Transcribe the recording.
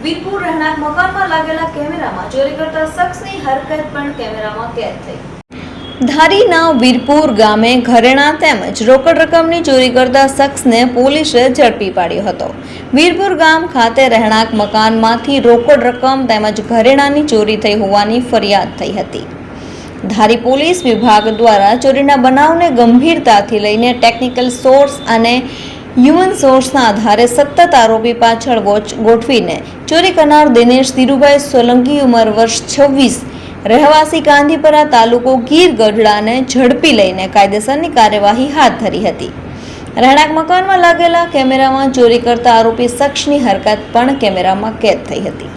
વીરપુર રહેણાંક મકાનમાં લાગેલા કેમેરામાં ચોરી કરતા શખ્સની હરકત પણ કેમેરામાં કેદ થઈ। ધારીના વીરપુર ગામે ઘરેણાં તેમજ રોકડ રકમની ચોરી કરતા શખ્સને પોલીસે ઝડપી પાડ્યો હતો। વીરપુર ગામ ખાતે રહેણાંક મકાનમાંથી રોકડ રકમ તેમજ ઘરેણાંની ચોરી થઈ હોવાની ફરિયાદ થઈ હતી। ધારી પોલીસ વિભાગ દ્વારા ચોરીના બનાવને ગંભીરતાથી લઈને ટેકનિકલ સોર્સ અને હ્યુમન સોર્સના આધારે સતત આરોપી પાછળ વોચ ગોઠવીને ચોરી કરનાર દિનેશ ધીરુભાઈ સોલંકી ઉંમર વર્ષ 26 રહેવાસી ગાંધીપરા તાલુકો ગીર ગઢડાને ઝડપી લઈને કાયદેસરની કાર્યવાહી હાથ ધરી હતી। રહેણાંક મકાનમાં લાગેલા કેમેરામાં ચોરી કરતા આરોપી શખ્સની હરકત પણ કેમેરામાં કેદ થઈ હતી।